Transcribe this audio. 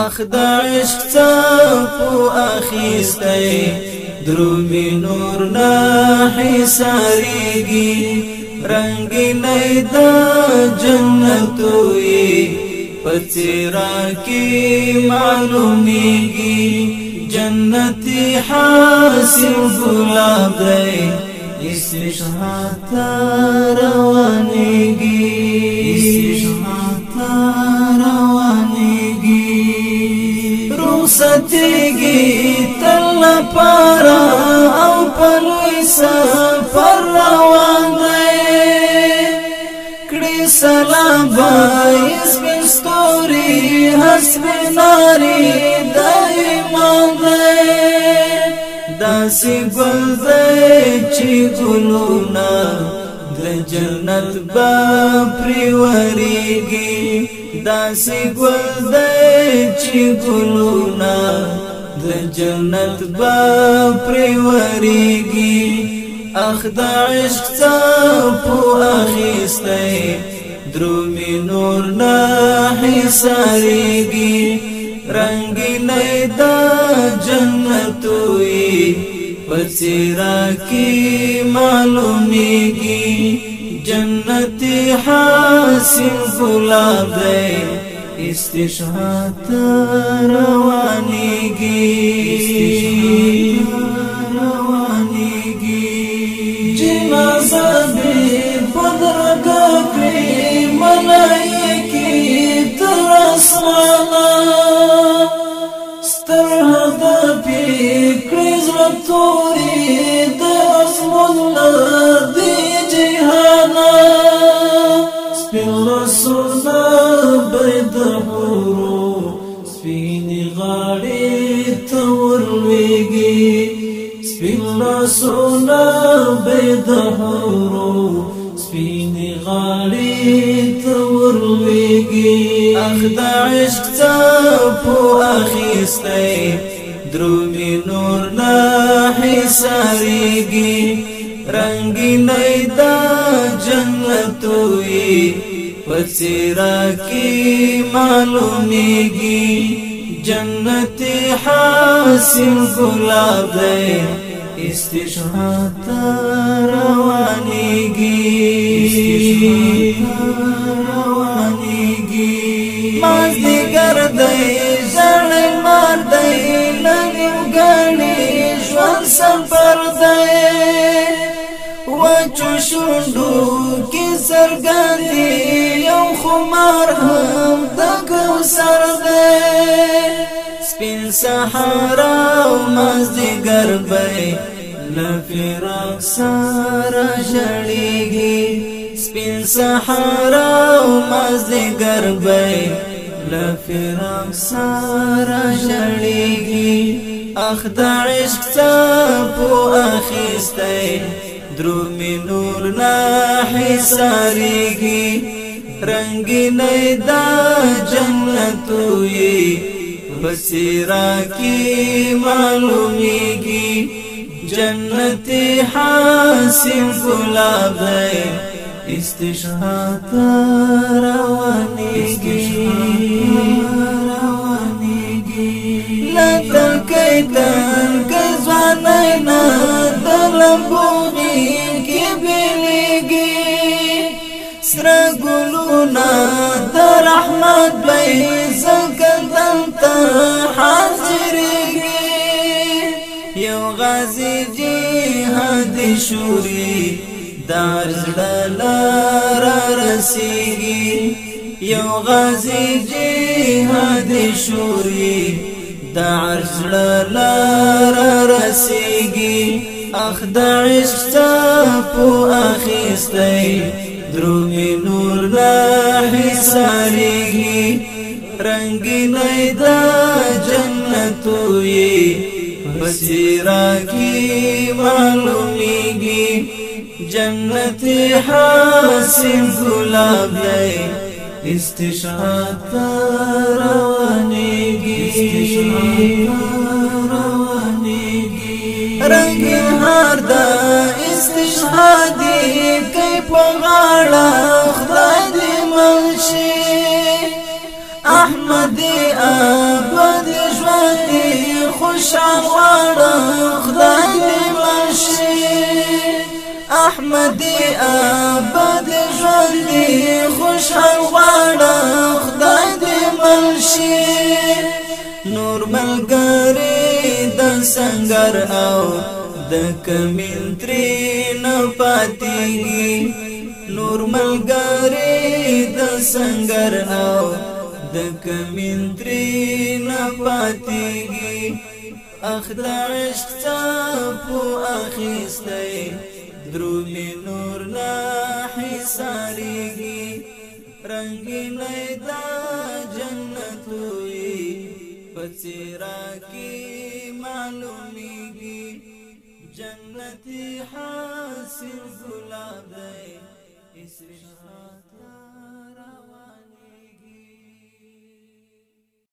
اخ د عشق څپو اخیستی درومي نور نه حساریږي رنگینی د جنتوي پڅرا کی معلومیږي جنتی حاصل گلاب دی استشهاد روانیږي رخصتیږي تل پارا او پلوی سفر روان دی کړي سلام بای سپین ستوري حسب ناری دایمان دی داسې ګل دی چې ګلونه د جنت با پریوریږي داسې ګل دی چې ګلونه د جنت با پریوریږي اخ د عشق څپو اخیستی درومي نور نه حساریږي رنگینی د جنتوي پڅرا کی معلومیږي جنتی حاصل گلاب دی استشهاد روانیږي جنازه به بدرګه کړي ملایکی تر اسمانه ستر هدف کړي زړه توري د اسمان دی جهانا سپین رسولنا بيد حورو سپینی غاړي تورلويږي سپین رسولنا بيد حورو سپینی غاړي تورلويږي اخ د عشق څپو اخیستی درومي نور نه حساریږي رنگینی د جنتوي پڅرا کی معلومیږي جنتی حاصل گلاب دی استشهاد روانیږي مازدیګر دی ژړې مار دی لنیم ګڼي ژوند سفر دی وچو شونډو کې سرګندې یو خمار هم د کوثر دی سپین صحرا او مازدیګر به له فراق سره ژړېږي سپین صحرا او مازدیګر به له فراق سره ژړېږي اخ د عشق څپو اخیستی درومي نور نه حساریږي رنگینی د جنتوي پڅرا کی معلومیږي جنتی حاصل گلاب دی استشهاد روانیږي لتل کیتن کزوانای نه دلبوغي کی بیلیږي سره ګلونه د رحمت به زکدن ته حاضرېږي یو غازی جهاد شوري دار زړه لاره رسیږي یو غازی جهاد شوري دار زړه لاره رسیږي اخ د عشق څپو اخیستی درومي نور نه حساریږي رنگینی د جنتوي پڅرا کی معلومیږي جنتی حاصل گلاب دی استشهاد روانیږي رنگین هار د استشهادي کوي په غاړه خدای دې منشي احمد خوشحال غواړم خدای دې مرشي احمدي آباد ژوند دې خوشحال غواړم خدای دې مرشي نور ملګری د سنگر او د کمین ترې نه پاتېږي نور ملګری د سنگر او د کمین ترې نه پاتېږي اخ د عشق څپو اخیستی درومې نور نه حصارېږي رنګینۍ د جنت وي په څېره کې معلومیږي جنتي حاصل ګلاب دی